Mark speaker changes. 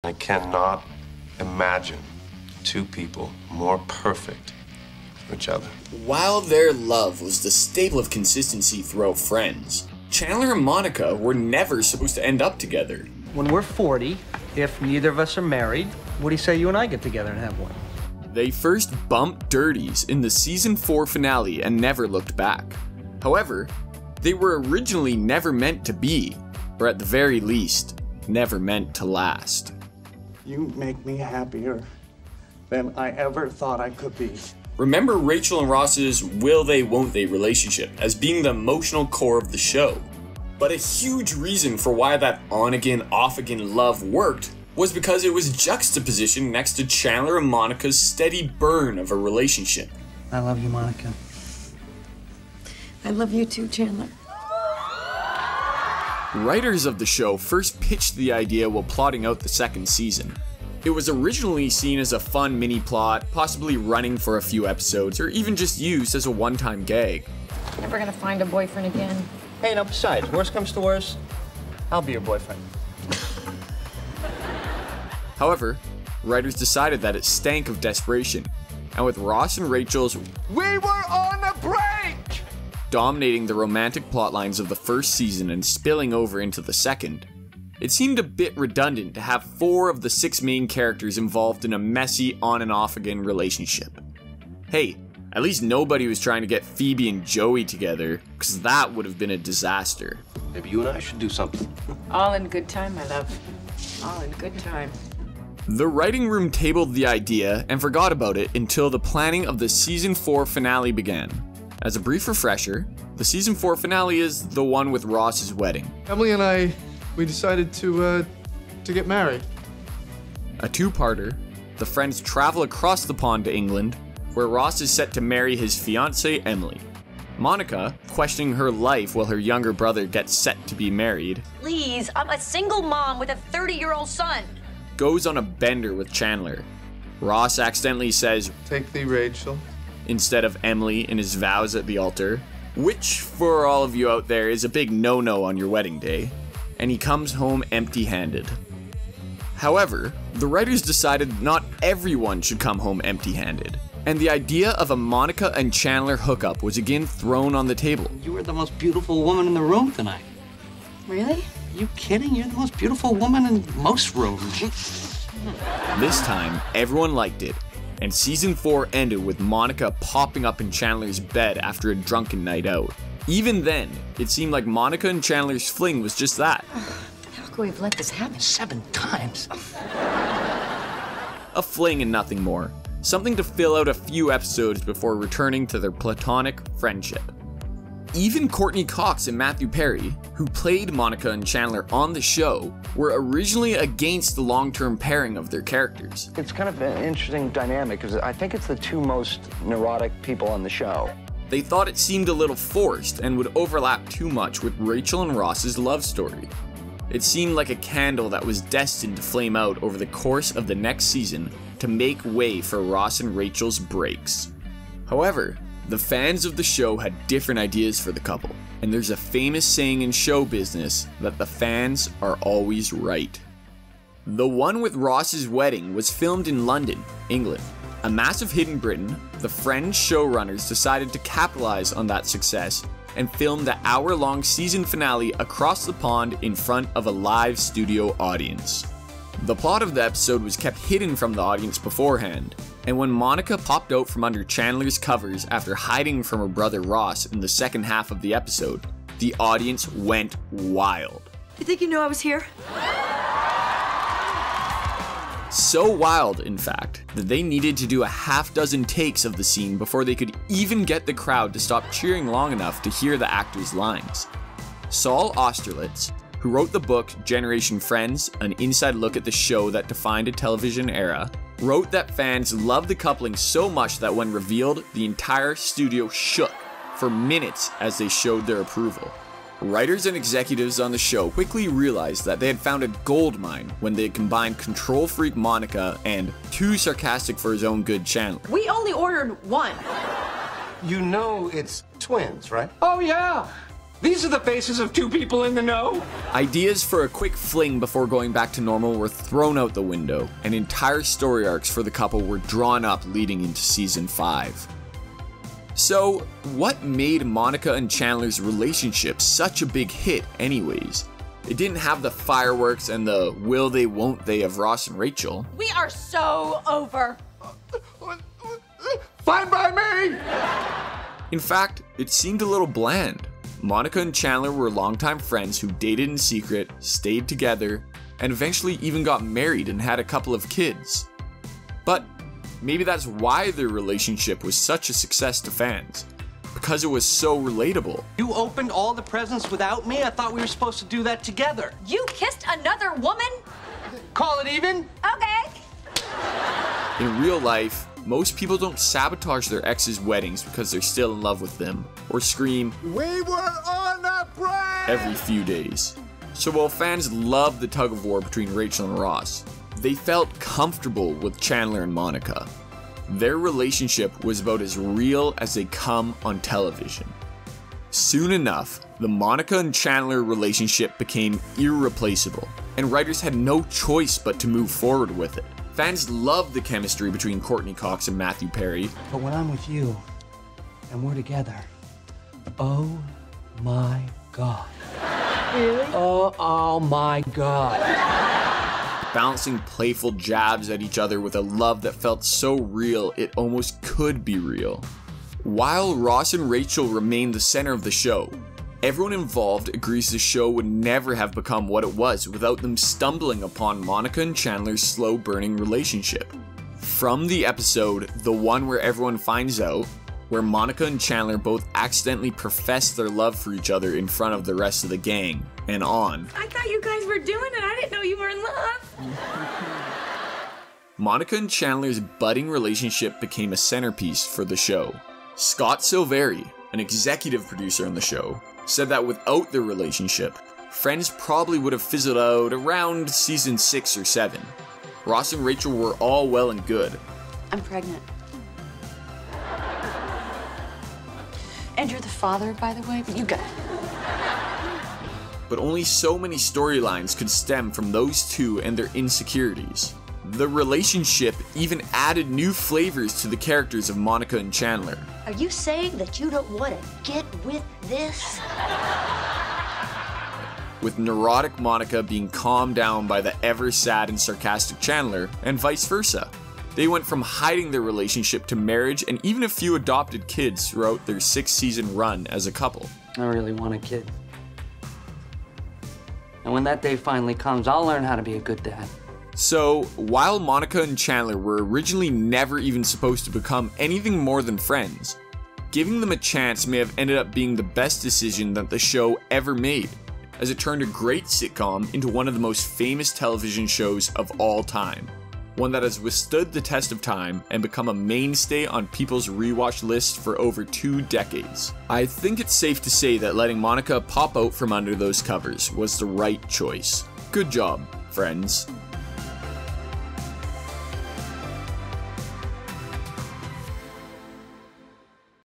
Speaker 1: I cannot imagine two people more perfect for each other.
Speaker 2: While their love was the staple of consistency throughout Friends, Chandler and Monica were never supposed to end up together.
Speaker 3: When we're 40, if neither of us are married, what do you say you and I get together and have one?
Speaker 2: They first bumped dirties in the season 4 finale and never looked back. However, they were originally never meant to be, or at the very least, never meant to last.
Speaker 4: You make me happier than I ever thought I could be.
Speaker 2: Remember Rachel and Ross's will they won't they relationship as being the emotional core of the show. But a huge reason for why that on again off again love worked was because it was juxtapositioned next to Chandler and Monica's steady burn of a relationship.
Speaker 3: I love you, Monica.
Speaker 5: I love you too, Chandler.
Speaker 2: Writers of the show first pitched the idea while plotting out the second season. It was originally seen as a fun mini-plot, possibly running for a few episodes, or even just used as a one-time gag.
Speaker 5: Never gonna find a boyfriend again.
Speaker 3: Hey, now besides, worst comes to worst, I'll be your boyfriend.
Speaker 2: However, writers decided that it stank of desperation, and with Ross and Rachel's "We were on a break!" dominating the romantic plotlines of the first season and spilling over into the second, it seemed a bit redundant to have 4 of the 6 main characters involved in a messy on and off again relationship. Hey, at least nobody was trying to get Phoebe and Joey together, because that would have been a disaster.
Speaker 1: Maybe you and I should do something.
Speaker 5: All in good time, my love. All in good time.
Speaker 2: The writing room tabled the idea and forgot about it until the planning of the season 4 finale began. As a brief refresher, the season 4 finale is the one with Ross's wedding.
Speaker 6: Emily and I, we decided to get married.
Speaker 2: A two-parter, the friends travel across the pond to England, where Ross is set to marry his fiancée Emily. Monica, questioning her life while her younger brother gets set to be married.
Speaker 7: Please, I'm a single mom with a 30-year-old son.
Speaker 2: Goes on a bender with Chandler. Ross accidentally says,
Speaker 6: "Take thee, Rachel,"
Speaker 2: instead of Emily in his vows at the altar, which for all of you out there is a big no-no on your wedding day, and he comes home empty-handed. However, the writers decided not everyone should come home empty-handed, and the idea of a Monica and Chandler hookup was again thrown on the table.
Speaker 3: You were the most beautiful woman in the room tonight.
Speaker 5: Really?
Speaker 3: You kidding? You're the most beautiful woman in most rooms.
Speaker 2: This time, everyone liked it, and season 4 ended with Monica popping up in Chandler's bed after a drunken night out. Even then, it seemed like Monica and Chandler's fling was just that.
Speaker 5: How could we have let this happen?
Speaker 3: 7 times.
Speaker 2: A fling and nothing more. Something to fill out a few episodes before returning to their platonic friendship. Even Courtney Cox and Matthew Perry, who played Monica and Chandler on the show, were originally against the long-term pairing of their characters.
Speaker 8: It's kind of an interesting dynamic because I think it's the 2 most neurotic people on the show.
Speaker 2: They thought it seemed a little forced and would overlap too much with Rachel and Ross's love story. It seemed like a candle that was destined to flame out over the course of the next season to make way for Ross and Rachel's breaks. However, the fans of the show had different ideas for the couple, and there's a famous saying in show business that the fans are always right. The one with Ross's wedding was filmed in London, England. A massive hit in Britain, the Friends showrunners decided to capitalize on that success and filmed the hour-long season finale across the pond in front of a live studio audience. The plot of the episode was kept hidden from the audience beforehand, and when Monica popped out from under Chandler's covers after hiding from her brother Ross in the second half of the episode, the audience went wild.
Speaker 7: You think you knew I was here?
Speaker 2: So wild, in fact, that they needed to do a half-dozen takes of the scene before they could even get the crowd to stop cheering long enough to hear the actors' lines. Saul Austerlitz, who wrote the book Generation Friends, an inside look at the show that defined a television era, wrote that fans loved the coupling so much that when revealed, the entire studio shook for minutes as they showed their approval. Writers and executives on the show quickly realized that they had found a gold mine when they combined control freak Monica and too sarcastic for his own good Chandler.
Speaker 7: We only ordered one.
Speaker 1: You know it's twins, right?
Speaker 6: Oh, yeah.
Speaker 9: These are the faces of two people in the know.
Speaker 2: Ideas for a quick fling before going back to normal were thrown out the window, and entire story arcs for the couple were drawn up leading into season 5. So, what made Monica and Chandler's relationship such a big hit anyways? It didn't have the fireworks and the will they won't they of Ross and Rachel.
Speaker 7: We are so over.
Speaker 9: Fine by me!
Speaker 2: In fact, it seemed a little bland. Monica and Chandler were longtime friends who dated in secret, stayed together, and eventually even got married and had a couple of kids. But maybe that's why their relationship was such a success to fans, because it was so relatable.
Speaker 3: You opened all the presents without me? I thought we were supposed to do that together.
Speaker 7: You kissed another woman?
Speaker 3: Call it even?
Speaker 7: Okay.
Speaker 2: In real life, most people don't sabotage their ex's weddings because they're still in love with them, or scream,
Speaker 9: We were on a break!
Speaker 2: every few days. So while fans loved the tug of war between Rachel and Ross, they felt comfortable with Chandler and Monica. Their relationship was about as real as they come on television. Soon enough, the Monica and Chandler relationship became irreplaceable, and writers had no choice but to move forward with it. Fans loved the chemistry between Courtney Cox and Matthew Perry.
Speaker 3: But when I'm with you, and we're together, oh my God. Really? Oh my God.
Speaker 2: Balancing playful jabs at each other with a love that felt so real it almost could be real. While Ross and Rachel remained the center of the show, everyone involved agrees the show would never have become what it was without them stumbling upon Monica and Chandler's slow-burning relationship. From the episode, the one where everyone finds out, where Monica and Chandler both accidentally profess their love for each other in front of the rest of the gang, and on.
Speaker 5: I thought you guys were doing it. I didn't know you were in love.
Speaker 2: Monica and Chandler's budding relationship became a centerpiece for the show. Scott Silveri, an executive producer on the show, said that without their relationship, Friends probably would have fizzled out around season 6 or 7. Ross and Rachel were all well and good.
Speaker 5: I'm pregnant. And you're the father, by the way? You got it.
Speaker 2: But only so many storylines could stem from those two and their insecurities. The relationship even added new flavors to the characters of Monica and Chandler.
Speaker 7: Are you saying that you don't want to get with this?
Speaker 2: With neurotic Monica being calmed down by the ever sad and sarcastic Chandler, and vice versa. They went from hiding their relationship to marriage and even a few adopted kids throughout their 6-season run as a couple.
Speaker 3: I really want a kid. And when that day finally comes, I'll learn how to be a good dad.
Speaker 2: So, while Monica and Chandler were originally never even supposed to become anything more than friends, giving them a chance may have ended up being the best decision that the show ever made, as it turned a great sitcom into one of the most famous television shows of all time. One that has withstood the test of time and become a mainstay on people's rewatch lists for over 2 decades. I think it's safe to say that letting Monica pop out from under those covers was the right choice. Good job, friends.